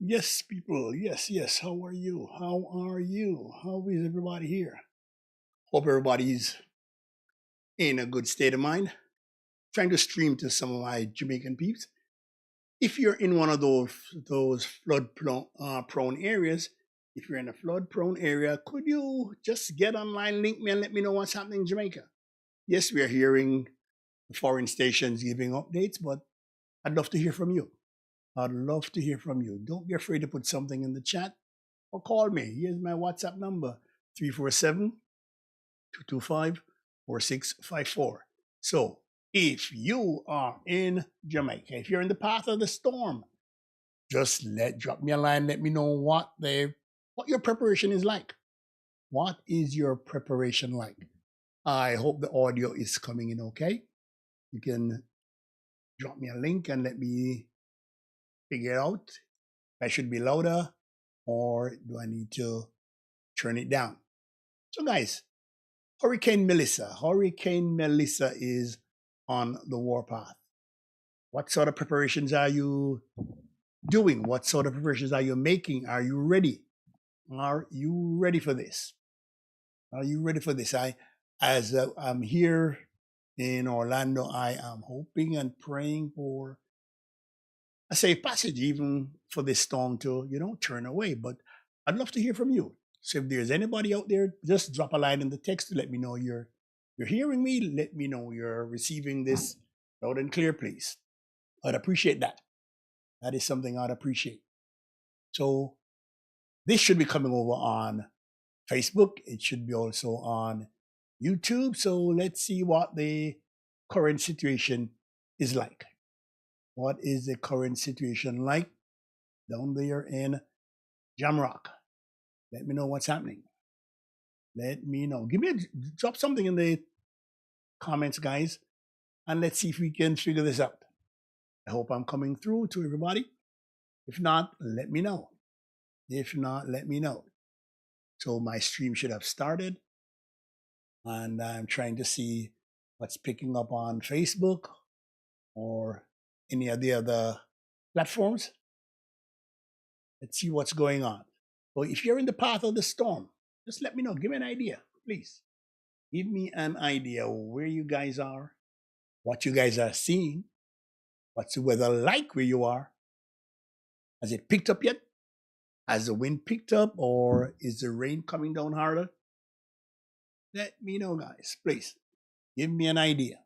Yes, people. Yes, yes. How are you? How are you? How is everybody here? Hope everybody's in a good state of mind. Trying to stream to some of my Jamaican peeps. If you're in one of those prone areas, if you're in a flood prone area, could you just get online, link me, and let me know what's happening in Jamaica? Yes, we are hearing the foreign stations giving updates, but I'd love to hear from you. I'd love to hear from you. Don't be afraid to put something in the chat or call me. Here's my WhatsApp number 347 225 4654. So, if you are in Jamaica, if you're in the path of the storm, just drop me a line, let me know what your preparation is like. What is your preparation like? I hope the audio is coming in okay. You can drop me a link and let me figure out if I should be louder or do I need to turn it down. So, guys, Hurricane Melissa. Hurricane Melissa is on the warpath. What sort of preparations are you doing? What sort of preparations are you making? Are you ready? Are you ready for this? Are you ready for this? I'm here in Orlando, I am hoping and praying for a safe passage, even for this storm to, turn away. But I'd love to hear from you. So if there's anybody out there, just drop a line in the text to let me know you're hearing me. Let me know you're receiving this loud and clear, please. I'd appreciate that. That is something I'd appreciate. So this should be coming over on Facebook. It should be also on YouTube. So let's see what the current situation is like. What is the current situation like down there in Jamrock? Let me know what's happening. Let me know. Drop something in the comments, guys, and let's see if we can figure this out. I hope I'm coming through to everybody. If not, let me know. If not, let me know. So my stream should have started, and I'm trying to see what's picking up on Facebook or any of the other platforms. Let's see what's going on. So if you're in the path of the storm, just let me know. Give me an idea, please. Give me an idea where you guys are, what you guys are seeing, what's the weather like where you are. Has it picked up yet? Has the wind picked up or is the rain coming down harder? Let me know, guys. Please give me an idea.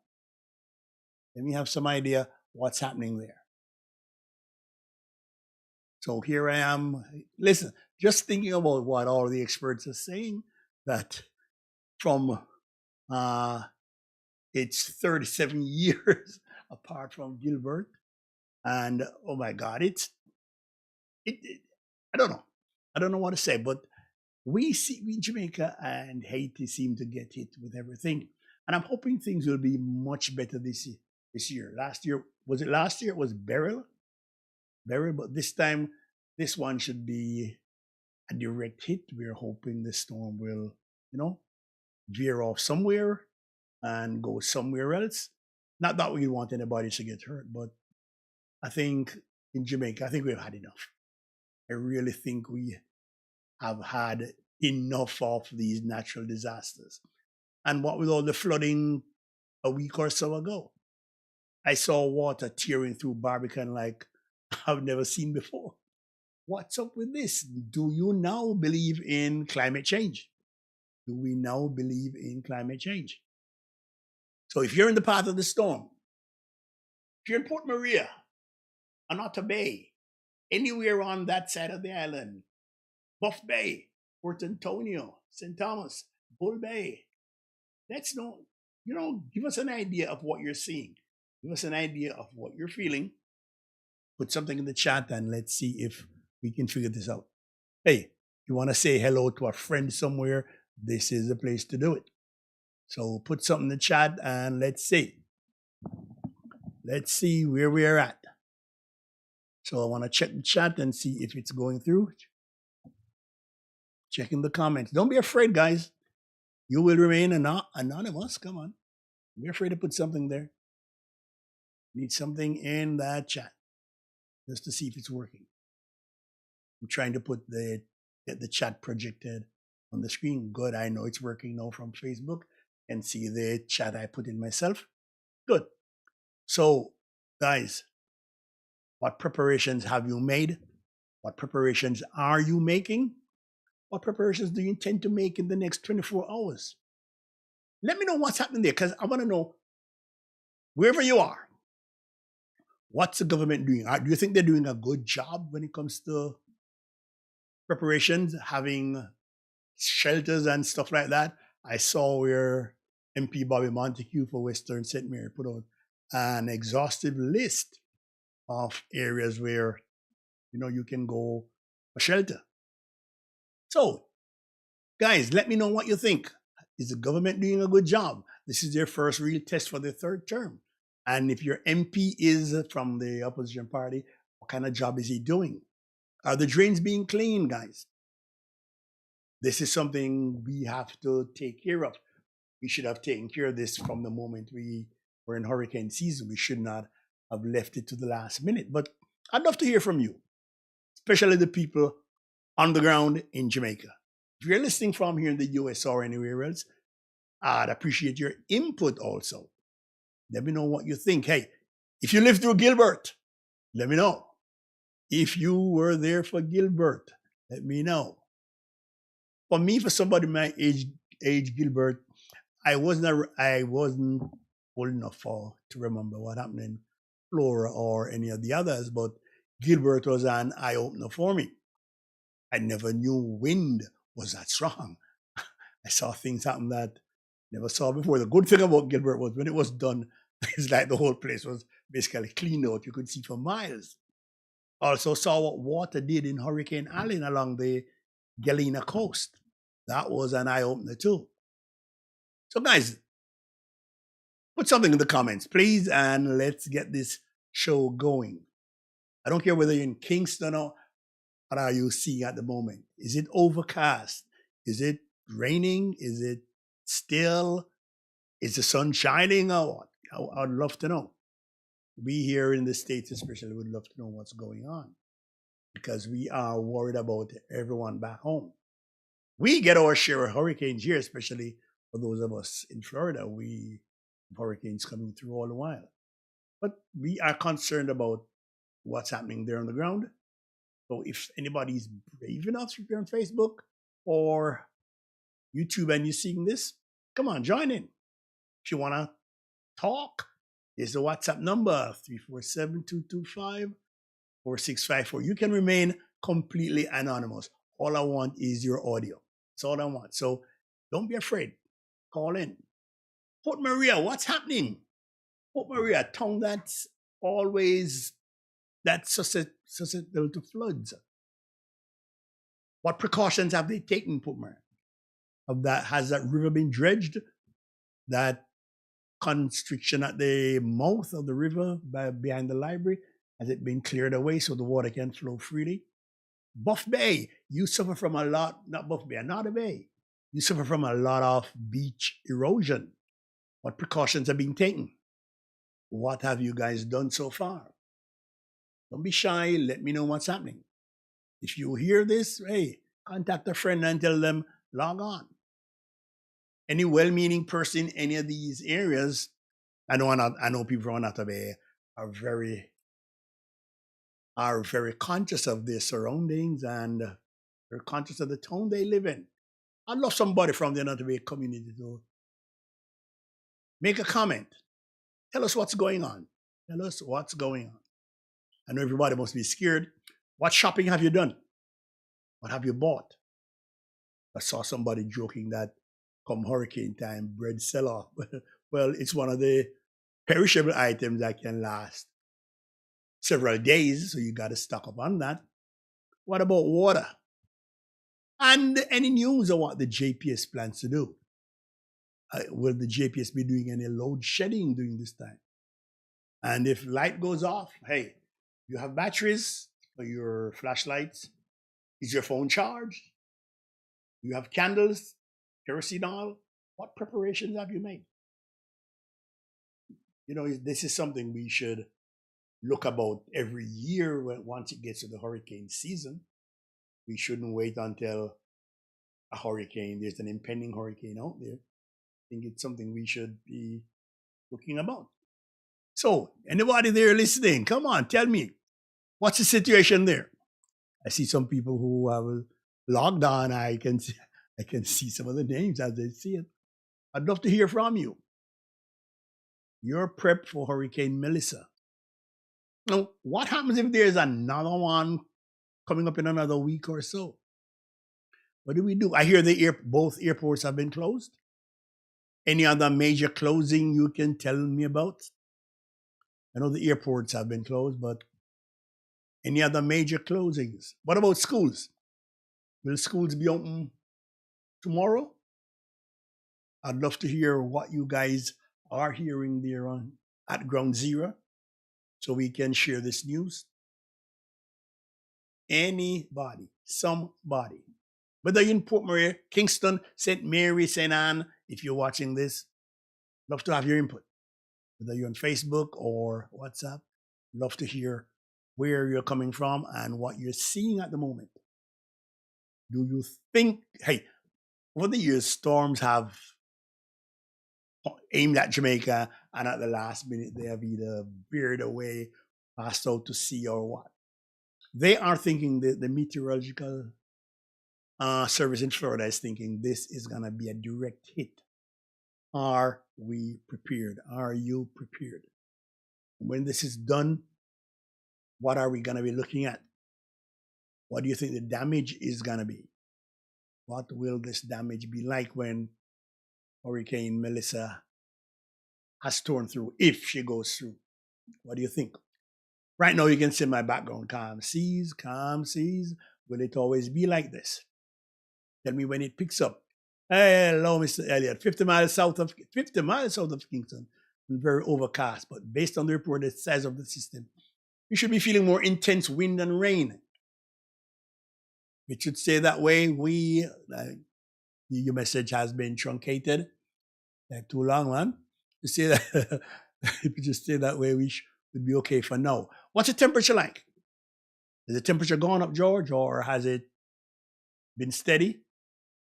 Let me have some idea what's happening there. So here I am. Listen, just thinking about what all the experts are saying, that from it's 37 years apart from Gilbert. And oh my God, it I don't know. I don't know what to say, but we in Jamaica and Haiti seem to get hit with everything. And I'm hoping things will be much better this year. Last year, was it last year? It was Beryl, but this time, this one should be a direct hit. We're hoping the storm will, veer off somewhere and go somewhere else. Not that we want anybody to get hurt, but I think in Jamaica, I think we've had enough. I really think we have had enough of these natural disasters. And what with all the flooding a week or so ago, I saw water tearing through Barbican like I've never seen before. What's up with this? Do you now believe in climate change? Do we now believe in climate change? So if you're in the path of the storm, if you're in Port Maria, Anota Bay, anywhere on that side of the island, Buff Bay, Port Antonio, St. Thomas, Bull Bay, let's know, give us an idea of what you're seeing. Give us an idea of what you're feeling. Put something in the chat and let's see if we can figure this out. Hey, you want to say hello to a friend somewhere? This is the place to do it. So put something in the chat and let's see. Let's see where we are at. So I want to check the chat and see if it's going through. Checking the comments. Don't be afraid, guys. You will remain anonymous. Come on. Don't be afraid to put something there. Need something in that chat just to see if it's working. I'm trying to get the chat projected on the screen. Good. I know it's working now from Facebook and see the chat I put in myself. Good. So, guys, what preparations have you made? What preparations are you making? What preparations do you intend to make in the next 24 hours? Let me know what's happening there because I want to know wherever you are, what's the government doing? Do you think they're doing a good job when it comes to preparations, having shelters and stuff like that? I saw where MP Bobby Montague for Western St. Mary put out an exhaustive list of areas where you can go for shelter. So, guys, let me know what you think. Is the government doing a good job? This is their first real test for their third term. And if your MP is from the opposition party, what kind of job is he doing? Are the drains being cleaned, guys? This is something we have to take care of. We should have taken care of this from the moment we were in hurricane season. We should not have left it to the last minute. But I'd love to hear from you, especially the people on the ground in Jamaica. If you're listening from here in the US or anywhere else, I'd appreciate your input also. Let me know what you think. Hey, if you lived through Gilbert, let me know. If you were there for Gilbert, let me know. For me, for somebody my age Gilbert, I wasn't old enough to remember what happened in Flora or any of the others, but Gilbert was an eye opener for me. I never knew wind was that strong. I saw things happen that I never saw before. The good thing about Gilbert was when it was done, it's like the whole place was basically cleaned out. You could see for miles. Also saw what water did in Hurricane Allen along the Galena coast. That was an eye opener too. So, guys, put something in the comments, please, and let's get this show going. I don't care whether you're in Kingston or what are you seeing at the moment. Is it overcast? Is it raining? Is it still? Is the sun shining or what? I'd love to know. We here in the States especially would love to know what's going on because we are worried about everyone back home. We get our share of hurricanes here, especially for those of us in Florida. We have hurricanes coming through all the while. But we are concerned about what's happening there on the ground. So if anybody's brave enough to be on Facebook or YouTube and you're seeing this, come on, join in. If you want to talk, there's the WhatsApp number, 347-225-4654. You can remain completely anonymous. All I want is your audio. That's all I want. So don't be afraid. Call in. Port Maria, what's happening? Port Maria, a town that's susceptible to floods. What precautions have they taken, Port Maria? Has that river been dredged? That constriction at the mouth of the river behind the library, has it been cleared away so the water can flow freely? Buff Bay, you suffer from a lot, not Buff Bay, another bay. You suffer from a lot of beach erosion. What precautions are being taken? What have you guys done so far? Don't be shy. Let me know what's happening. If you hear this, hey, contact a friend and tell them, log on. Any well-meaning person in any of these areas, I know people from Anata Bay are very conscious of their surroundings and they're conscious of the town they live in. I'd love somebody from the Anata Bay community to make a comment. Tell us what's going on. Tell us what's going on. I know everybody must be scared. What shopping have you done? What have you bought? I saw somebody joking that come hurricane time, bread sell off. Well, it's one of the perishable items that can last several days, so you got to stock up on that. What about water? And any news of what the JPS plans to do? Will the JPS be doing any load shedding during this time? And if light goes off, hey, you have batteries for your flashlights. Is your phone charged? You have candles, kerosene oil. What preparations have you made? This is something we should look about every year once it gets to the hurricane season. We shouldn't wait until a hurricane. There's an impending hurricane out there. I think it's something we should be looking about. So, anybody there listening, come on, tell me, what's the situation there? I see some people who have logged on. I can see some of the names as they see it. I'd love to hear from you. You're prepped for Hurricane Melissa. Now, what happens if there's another one coming up in another week or so? What do we do? I hear both airports have been closed. Any other major closing you can tell me about? I know the airports have been closed, but any other major closings? What about schools? Will schools be open tomorrow? I'd love to hear what you guys are hearing there at Ground Zero so we can share this news. Anybody, somebody. Whether you're in Port Maria, Kingston, St. Mary, St. Anne, if you're watching this, love to have your input. Whether you're on Facebook or WhatsApp, love to hear where you're coming from and what you're seeing at the moment. Do you think, hey, over the years, storms have aimed at Jamaica and at the last minute they have either veered away, passed out to sea or what? They are thinking that the meteorological service in Florida is thinking this is going to be a direct hit. Are we prepared? Are you prepared? When this is done, what are we going to be looking at? What do you think the damage is going to be? What will this damage be like when Hurricane Melissa has torn through, if she goes through? What do you think? Right now, you can see my background, calm seas, calm seas. Will it always be like this? Tell me when it picks up. Hello, Mr. Elliott. 50 miles south of Kingston, very overcast. But based on the reported size of the system, you should be feeling more intense wind and rain. It should stay that way. Your message has been truncated. Too long, man. You say that if you just stay that way, we would be okay for now. What's the temperature like? Has the temperature gone up, George, or has it been steady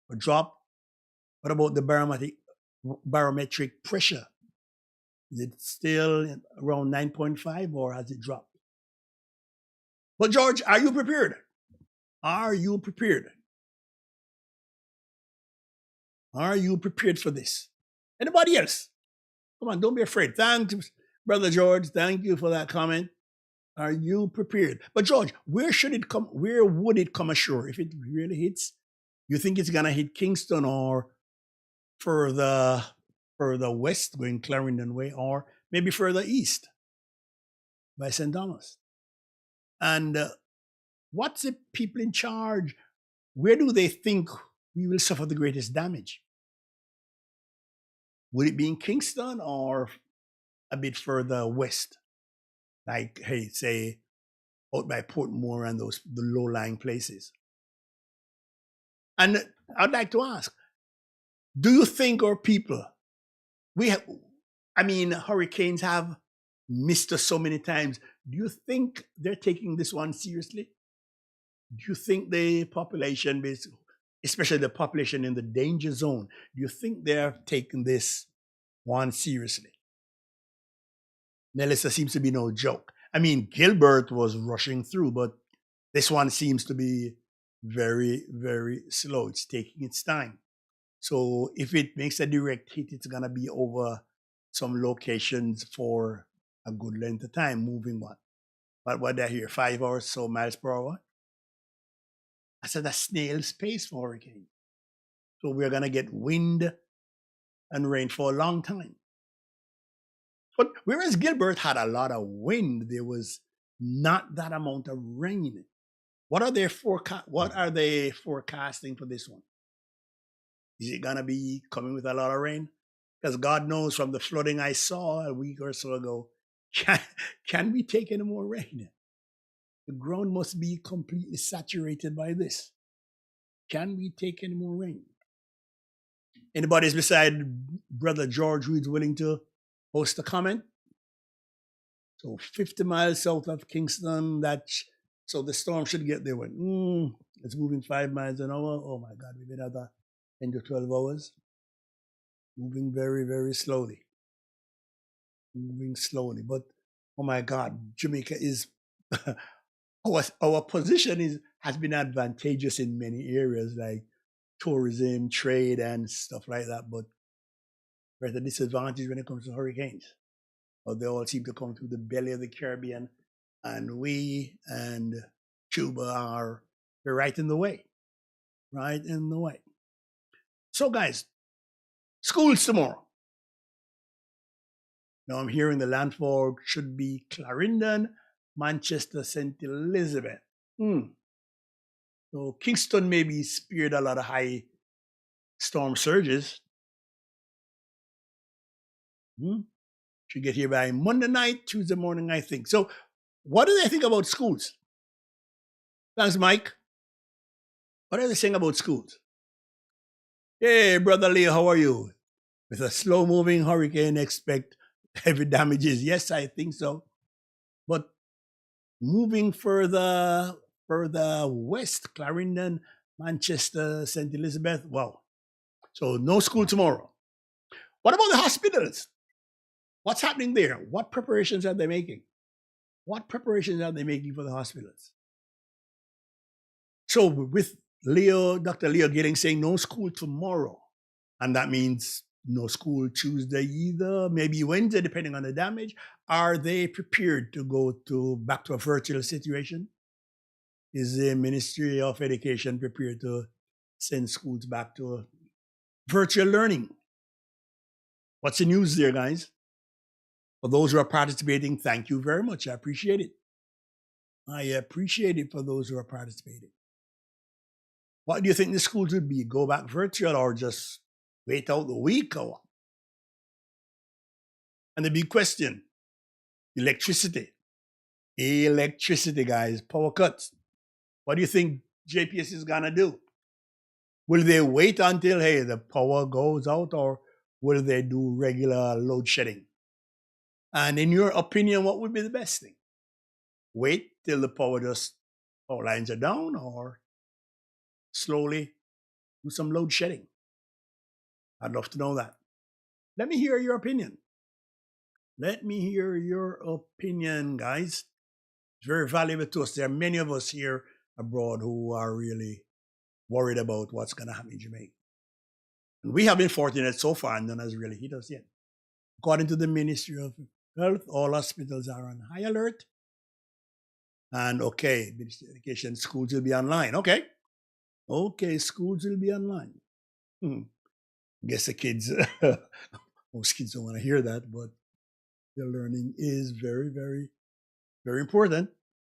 or dropped? What about the barometric pressure? Is it still around 9.5 or has it dropped? But George, are you prepared? Are you prepared? Are you prepared for this? Anybody else? Come on, don't be afraid. Thank you, Brother George. Thank you for that comment. Are you prepared? But George, where should it come? Where would it come ashore if it really hits? You think it's gonna hit Kingston or further west, going Clarendon way, or maybe further east by St. Thomas? And what's the people in charge? Where do they think we will suffer the greatest damage? Would it be in Kingston or a bit further west? Like, hey, say, out by Portmore and the low-lying places. And I'd like to ask, do you think our people, hurricanes have missed us so many times. Do you think they're taking this one seriously? Do you think the population, especially the population in the danger zone, do you think they're taking this one seriously? Melissa seems to be no joke. I mean, Gilbert was rushing through, but this one seems to be very, very slow. It's taking its time. So if it makes a direct hit, it's going to be over some locations for a good length of time, moving what did I hear, 5 or so miles per hour? I said a snail's pace for hurricane. So we're going to get wind and rain for a long time. But whereas Gilbert had a lot of wind, there was not that amount of rain. What are they forecasting for this one? Is it gonna be coming with a lot of rain? Because God knows from the flooding I saw a week or so ago, can we take any more rain? The ground must be completely saturated by this. Can we take any more rain? Anybody's beside Brother George who is willing to post a comment? So 50 miles south of Kingston, so the storm should get there. It's moving 5 miles an hour. Oh my God, we've been at that 10 to 12 hours. Moving very, very slowly. Moving slowly. But oh my God, Jamaica is our position has been advantageous in many areas like tourism, trade, and stuff like that. But we're at a disadvantage when it comes to hurricanes. But they all seem to come through the belly of the Caribbean, and we and Cuba are we're right in the way. Right in the way. So guys, schools tomorrow. Now I'm hearing the landfall should be Clarendon, Manchester, St. Elizabeth. So Kingston may be spared a lot of high storm surges. Should get here by Monday night, Tuesday morning, I think. So what do they think about schools? Thanks, Mike. What are they saying about schools? Hey, Brother Leo, how are you? With a slow-moving hurricane, expect heavy damages. Yes, I think so. But moving further west, Clarendon, Manchester, St. Elizabeth, wow. So no school tomorrow. What about the hospitals? What's happening there? What preparations are they making? What preparations are they making for the hospitals? So with Dr. Leo Gilling saying no school tomorrow, and that means no school Tuesday either, maybe Wednesday, depending on the damage. Are they prepared to go back to a virtual situation? Is the Ministry of Education prepared to send schools back to virtual learning? What's the news there, guys? For those who are participating, thank you very much. I appreciate it. I appreciate it for those who are participating. What do you think the schools would be? Go back virtual or just wait out the week or what? And the big question, electricity. Electricity, guys, power cuts. What do you think JPS is going to do? Will they wait until, hey, the power goes out, or will they do regular load shedding? And in your opinion, what would be the best thing? Wait till the power lines are down, or slowly do some load shedding? I'd love to know that. Let me hear your opinion. Let me hear your opinion, guys. It's very valuable to us. There are many of us here abroad who are really worried about what's going to happen in Jamaica. And we have been fortunate so far, and none has really hit us yet. According to the Ministry of Health, all hospitals are on high alert. And okay, Ministry of Education, schools will be online. Okay, schools will be online. Guess the kids, most kids don't want to hear that, but their learning is very, very, very important.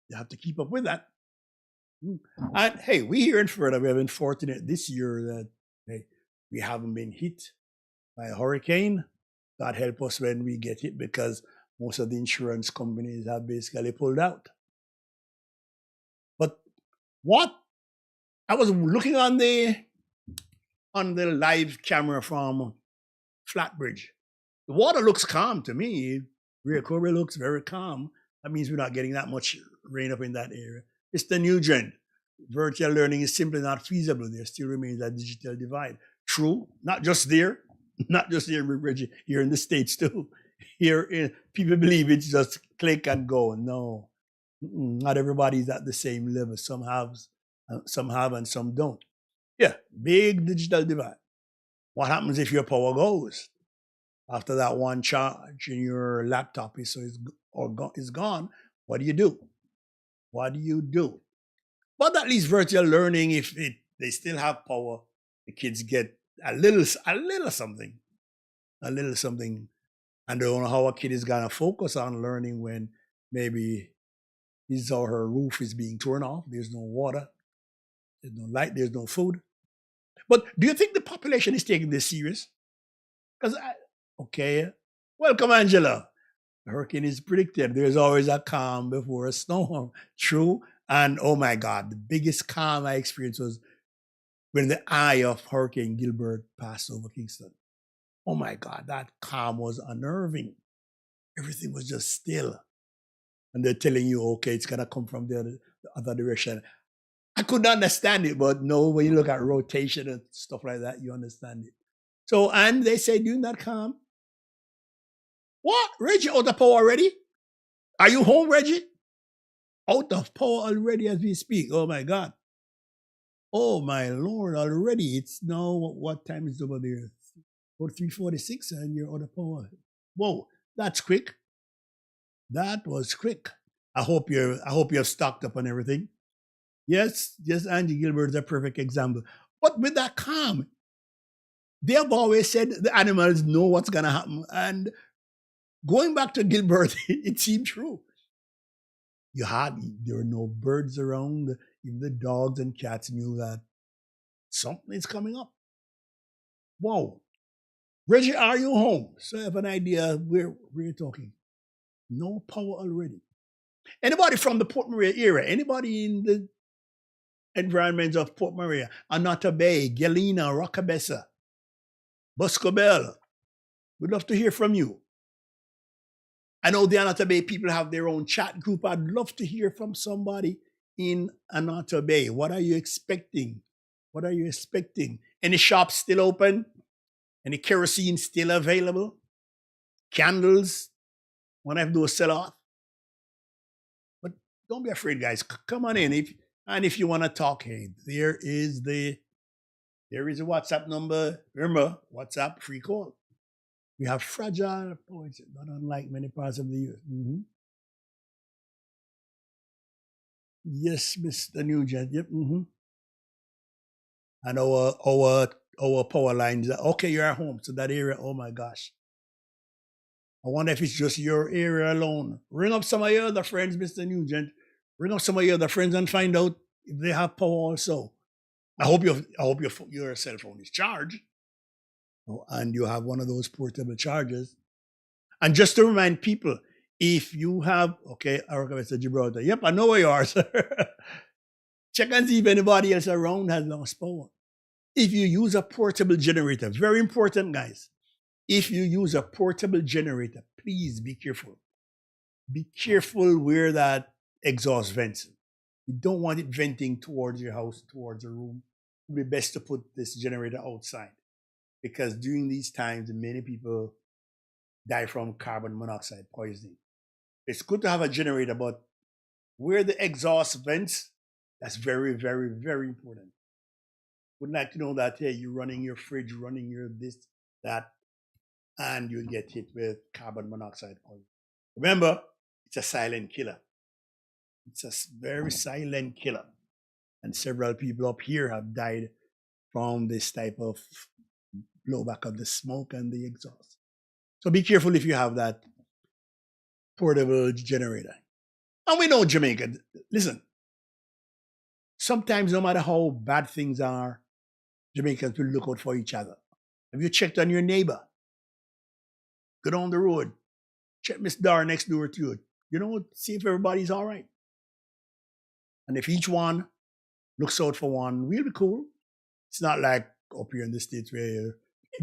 You have to keep up with that. And hey, we here in Florida, we have been fortunate this year that hey, we haven't been hit by a hurricane. God help us when we get hit, because most of the insurance companies have basically pulled out. But what? I was looking on the live camera from Flatbridge. The water looks calm to me. Rio Kobe looks very calm. That means we're not getting that much rain up in that area. It's the new trend. Virtual learning is simply not feasible. There still remains a digital divide. True, not just there, Reggie, here in the States too. People believe it's just click and go. No, not everybody's at the same level. Some have and some don't. Yeah, big digital divide. What happens if your power goes? After that one charge in your laptop is gone, what do you do? What do you do? But at least virtual learning, if they still have power, the kids get a little something, and they don't know how a kid is gonna focus on learning when maybe his or her roof is being torn off. There's no water, there's no light, there's no food. But do you think the population is taking this serious? Because welcome, Angela. A hurricane is predicted. There's always a calm before a storm. True. And oh my God, the biggest calm I experienced was when the eye of Hurricane Gilbert passed over Kingston. Oh my God, that calm was unnerving. Everything was just still. And they're telling you, okay, it's going to come from the other direction. I could not understand it, but no, when you look at rotation and stuff like that, you understand it. So, and they say, do not come. What? Reggie out of power already? Are you home, Reggie? Out of power already as we speak. Oh my God. Oh my Lord, already. It's now what time is it over there? About 3:46 and you're out of power. Whoa, that's quick. That was quick. I hope you're stocked up on everything. Yes, yes, Andy Gilbert is a perfect example. But with that calm, they have always said the animals know what's gonna happen. And going back to Gilbert, it seemed true. There were no birds around. Even the dogs and cats knew that something is coming up. Whoa. Reggie, are you home? So I have an idea where we're talking. No power already. Anybody from the Port Maria area? Anybody in the environments of Port Maria? Anata Bay, Galena, Rockabessa, Boscobel. We'd love to hear from you. I know the Anata Bay people have their own chat group. I'd love to hear from somebody in Anata Bay. What are you expecting? What are you expecting? Any shops still open? Any kerosene still available? Candles? Want to have those sell off? But don't be afraid, guys. Come on in. If you want to talk, hey, there is a WhatsApp number. Remember, WhatsApp free call. We have fragile poets, not unlike many parts of the year. Mm-hmm. Yes, Mr. Nugent. Yep. Mm-hmm. And our power lines. Okay, you're at home. So that area, oh my gosh. I wonder if it's just your area alone. Ring up some of your other friends, Mr. Nugent. Ring up some of your other friends and find out if they have power also. I hope your cell phone is charged. And you have one of those portable chargers. And just to remind people, if you have, okay, Mr. Gibraltar, yep, I know where you are, sir. Check and see if anybody else around has lost power. If you use a portable generator, very important, guys. If you use a portable generator, please be careful. Be careful where that exhaust vents. You don't want it venting towards your house, towards a room. It would be best to put this generator outside because during these times, many people die from carbon monoxide poisoning. It's good to have a generator, but where the exhaust vents, that's very, very, very important. Would like to know that, hey, you're running your fridge, running your this, that, and you get hit with carbon monoxide poisoning. Remember, it's a silent killer. It's a very silent killer. And several people up here have died from this type of blowback of the smoke and the exhaust. So be careful if you have that portable generator. And we know Jamaica. Listen, sometimes no matter how bad things are, Jamaicans will look out for each other. Have you checked on your neighbor? Go down the road. Check Miss Dar next door to you. You know, see if everybody's all right. And if each one looks out for one, we'll be cool. It's not like up here in the States where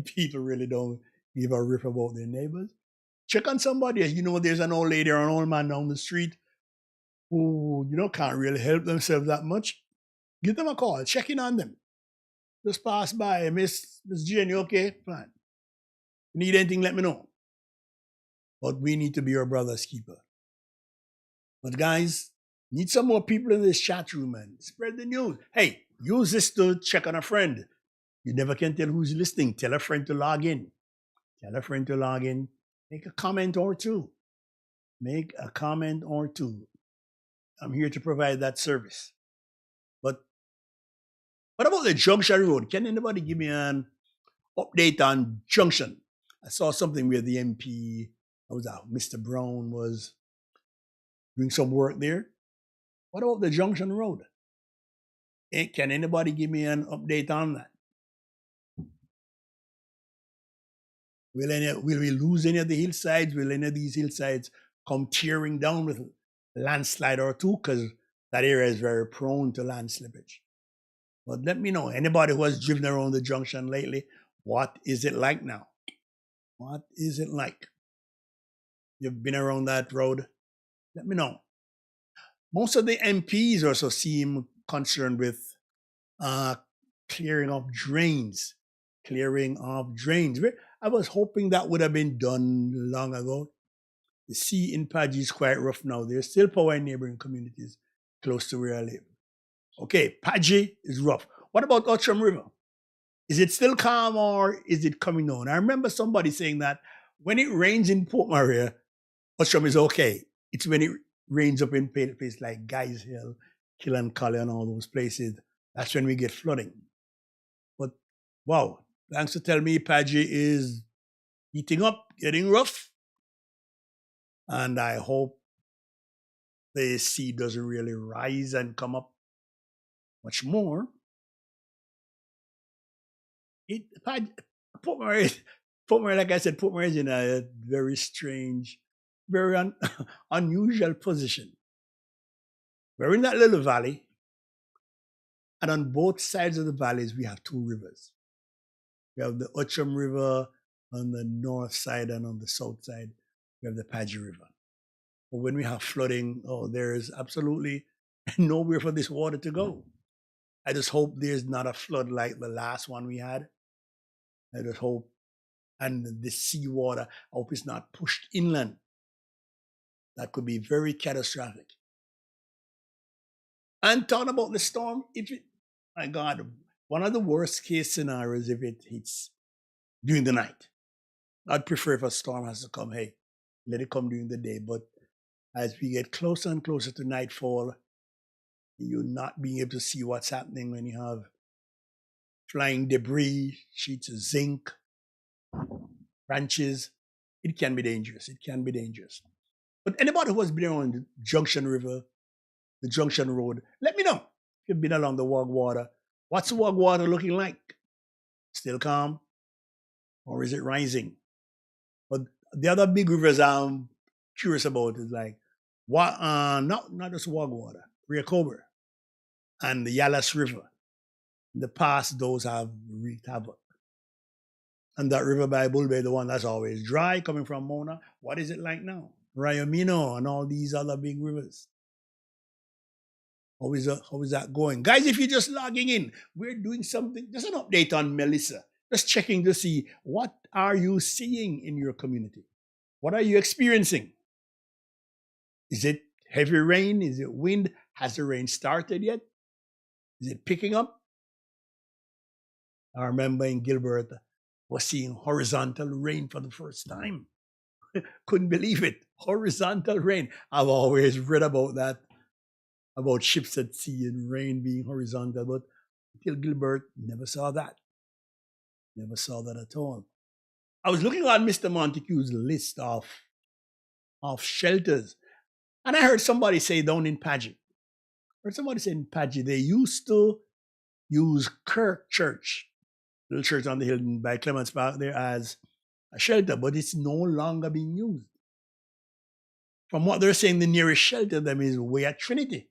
people really don't give a rip about their neighbors. Check on somebody. You know, there's an old lady or an old man down the street who, can't really help themselves that much. Give them a call. Check in on them. Just pass by. Miss Jane, you okay? Fine. Need anything, let me know. But we need to be your brother's keeper. But guys, need some more people in this chat room and spread the news. Hey, use this to check on a friend. You never can tell who's listening. Tell a friend to log in. Tell a friend to log in. Make a comment or two. Make a comment or two. I'm here to provide that service. But what about the Junction Road? Can anybody give me an update on Junction? I saw something where the MP, Mr. Brown was doing some work there. What about the Junction Road? Can anybody give me an update on that? Will we lose any of the hillsides? Will any of these hillsides come tearing down with a landslide or two? Because that area is very prone to land slippage. But let me know, anybody who has driven around the junction lately, what is it like now? What is it like? You've been around that road? Let me know. Most of the MPs also seem concerned with uh, clearing of drains. Clearing of drains. I was hoping that would have been done long ago. The sea in Paji is quite rough now. There's still power in neighboring communities close to where I live. Okay, Paji is rough. What about Outram River? Is it still calm or is it coming down? I remember somebody saying that when it rains in Port Maria, Outram is okay. It's when it rains up in places like Guys Hill, Killancolly, and all those places. That's when we get flooding. But wow, thanks to tell me Paji is heating up, getting rough. And I hope the sea doesn't really rise and come up much more. Port Maria, like I said, Port Maria is in a very strange, very unusual position. We're in that little valley, and on both sides of the valleys, we have two rivers. We have the Outram River on the north side, and on the south side, we have the Paji River. But when we have flooding, there is absolutely nowhere for this water to go. I just hope there's not a flood like the last one we had. I just hope, and the seawater, I hope it's not pushed inland. That could be very catastrophic. And talking about the storm, my God, one of the worst case scenarios if it hits during the night. I'd prefer if a storm has to come, hey, let it come during the day. But as we get closer and closer to nightfall, you're not being able to see what's happening when you have flying debris, sheets of zinc, branches. It can be dangerous. It can be dangerous. But anybody who has been on the Junction River, the Junction Road, let me know if you've been along the Wog Water. What's the Wog Water looking like? Still calm? Or is it rising? But the other big rivers I'm curious about is like, not just Wog Water, Rehoboth and the Yalas River. In the past, those have wreaked havoc. And that river by Bulbe, the one that's always dry, coming from Mona, what is it like now? Ryomino and all these other big rivers. How is that going? Guys, if you're just logging in, we're doing something, just an update on Melissa. Just checking to see what are you seeing in your community? What are you experiencing? Is it heavy rain? Is it wind? Has the rain started yet? Is it picking up? I remember in Gilbert, was seeing horizontal rain for the first time. Couldn't believe it. Horizontal rain. I've always read about that, about ships at sea and rain being horizontal, but until Gilbert, never saw that. Never saw that at all. I was looking at Mr. Montague's list of shelters, and I heard somebody say down in Paji, they used to use Kirk Church, little church on the hill by Clements Park there, as a shelter, but it's no longer being used. From what they're saying, the nearest shelter to them is way at Trinity,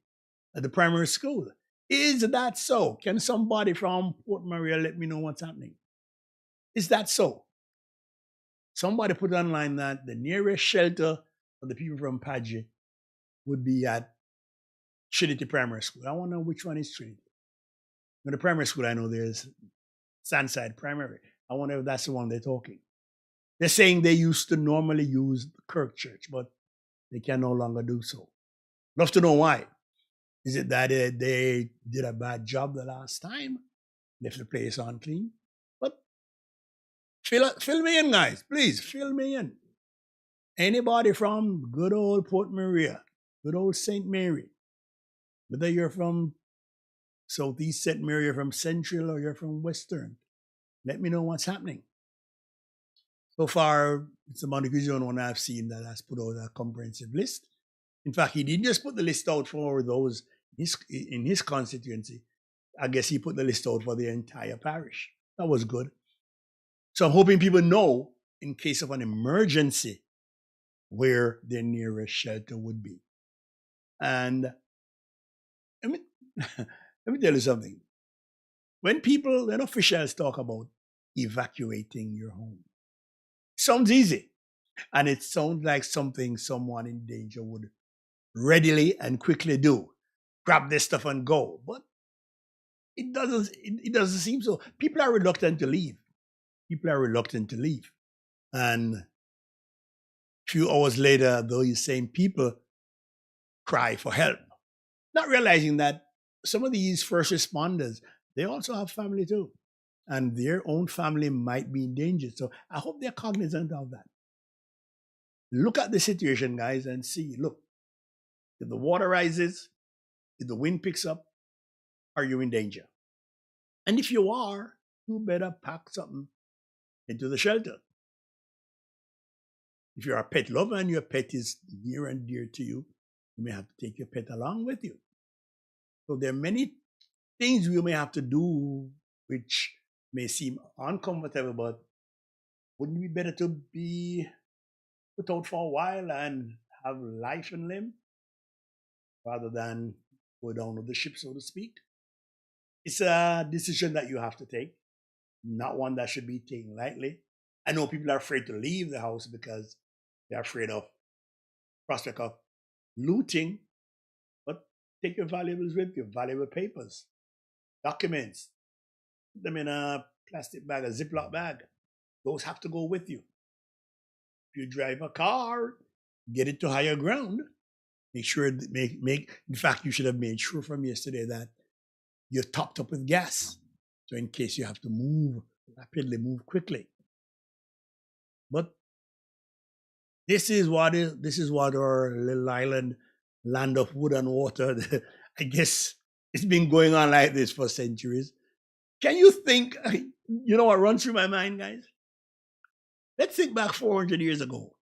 at the primary school. Is that so? Can somebody from Port Maria let me know what's happening? Is that so? Somebody put online that the nearest shelter for the people from Paji would be at Trinity Primary School. I want to know which one is Trinity. In the primary school, I know there's Sandside Primary. I wonder if that's the one they're talking. They're saying they used to normally use Kirk Church, but they can no longer do so. Love to know why. Is it that they did a bad job the last time? Left the place unclean? But fill me in, guys. Please, fill me in. Anybody from good old Port Maria, good old St. Mary, whether you're from Southeast St. Mary, you're from Central, or you're from Western, let me know what's happening. So far, it's the Montague's the only one I've seen that has put out a comprehensive list. In fact, he didn't just put the list out for those in his constituency. I guess he put the list out for the entire parish. That was good. So I'm hoping people know, in case of an emergency, where their nearest shelter would be. And let me tell you something. When officials talk about evacuating your home, it sounds easy. And it sounds like something someone in danger would readily and quickly do. Grab this stuff and go. But it doesn't seem so. People are reluctant to leave. People are reluctant to leave. And a few hours later, those same people cry for help, not realizing that some of these first responders, they also have family too. And their own family might be in danger. So I hope they're cognizant of that. Look at the situation, guys, and see, look, if the water rises, if the wind picks up, are you in danger? And if you are, you better pack something into the shelter. If you're a pet lover and your pet is near and dear to you, you may have to take your pet along with you. So there are many things we may have to do which may seem uncomfortable, but wouldn't it be better to be put out for a while and have life and limb rather than go down with the ship, so to speak? It's a decision that you have to take, not one that should be taken lightly. I know people are afraid to leave the house because they're afraid of prospect of looting, but take your valuables with you, valuable papers, documents, put them in a plastic bag, a Ziploc bag. Those have to go with you. If you drive a car, get it to higher ground. Make sure that in fact, you should have made sure from yesterday that you're topped up with gas. So in case you have to move rapidly, move quickly. But this is what our little island, land of wood and water, I guess it's been going on like this for centuries. Can you think, you know what runs through my mind, guys? Let's think back 400 years ago.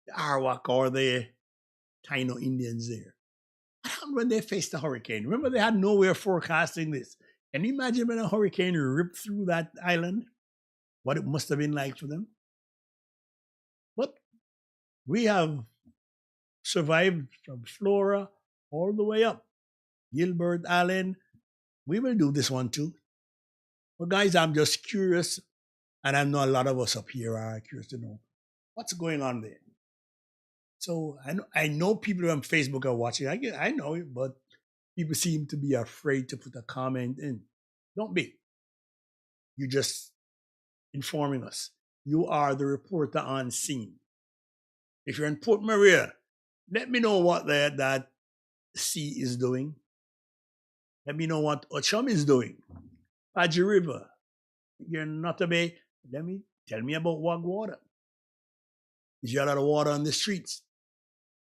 The Arawak or the Taino Indians there. What happened when they faced a hurricane? Remember, they had nowhere forecasting this. Can you imagine when a hurricane ripped through that island? What it must have been like for them? But we have survived from Flora all the way up. Gilbert, Allen, we will do this one too. But guys, I'm just curious, and I know a lot of us up here are curious to know what's going on there. So I know people on Facebook are watching. I know it, but people seem to be afraid to put a comment in. Don't be. You're just informing us. You are the reporter on scene. If you're in Port Maria, let me know what that sea is doing. Let me know what Ochum is doing. Paji River. You're in Nutter Bay. Tell me about Wag Water. Is there a lot of water on the streets?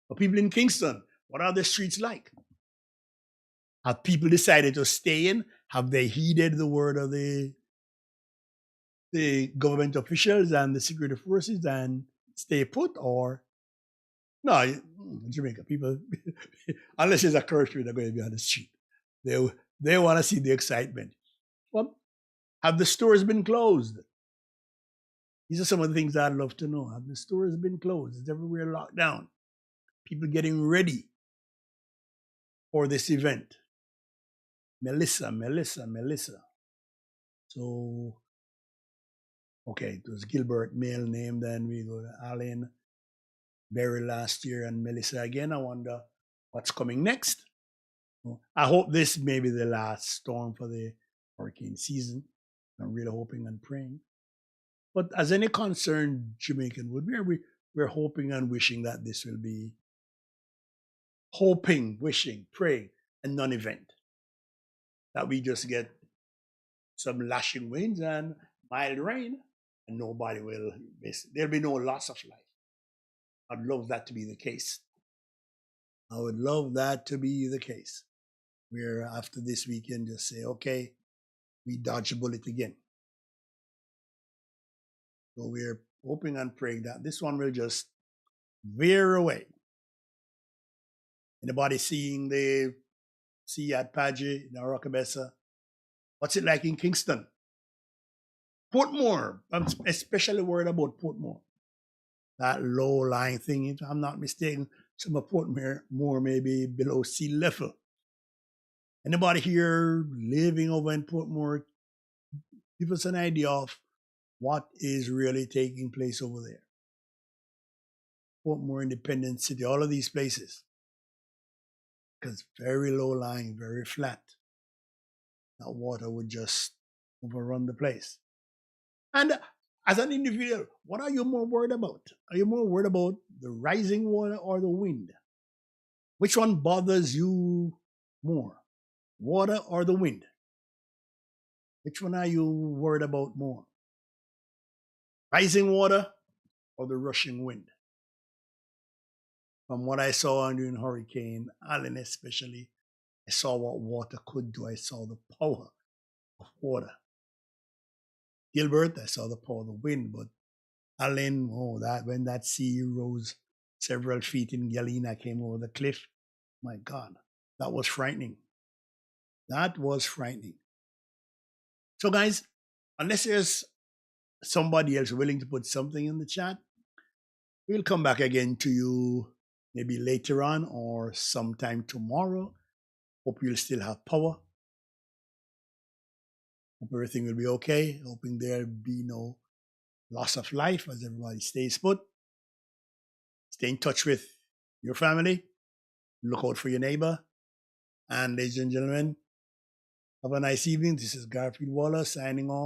For people in Kingston, what are the streets like? Have people decided to stay in? Have they heeded the word of the government officials and the security forces and stay put? Or no, in Jamaica, people, unless there's a curfew, they're going to be on the street. They want to see the excitement. Well, have the stores been closed? These are some of the things I'd love to know. Have the stores been closed? Is everywhere locked down? People getting ready for this event. Melissa. So, okay, it was Gilbert, male name. Then we go to Allen, Barry last year, and Melissa again. I wonder what's coming next. I hope this may be the last storm for the hurricane season. I'm really hoping and praying. But as any concerned Jamaican would, we're hoping and wishing that this will be hoping, wishing, praying, a non-event. That we just get some lashing winds and mild rain, and there'll be no loss of life. I'd love that to be the case. I would love that to be the case. Where after this weekend, just say, okay, we dodge a bullet again. So we're hoping and praying that this one will just veer away. Anybody seeing the sea at Paji, Narocabessa? What's it like in Kingston? Portmore. I'm especially worried about Portmore. That low-lying thing, if I'm not mistaken, some of Portmore may be below sea level. Anybody here living over in Portmore, give us an idea of what is really taking place over there. Portmore, Independent City, all of these places. Because very low-lying, very flat. that water would just overrun the place. And as an individual, what are you more worried about? Are you more worried about the rising water or the wind? Which one bothers you more, water or the wind? Which one are you worried about more? Rising water or the rushing wind? From what I saw during Hurricane Allen, especially, I saw what water could do. I saw the power of water. Gilbert, I saw the power of the wind, but Allen, oh, that when that sea rose several feet in Galena, came over the cliff, my God, that was frightening. That was frightening. So, guys, unless there's somebody else willing to put something in the chat, we'll come back again to you maybe later on or sometime tomorrow. Hope you'll still have power. Hope everything will be okay. Hoping there'll be no loss of life as everybody stays put. Stay in touch with your family. Look out for your neighbor. And ladies and gentlemen, have a nice evening. This is Garfield Waller signing off.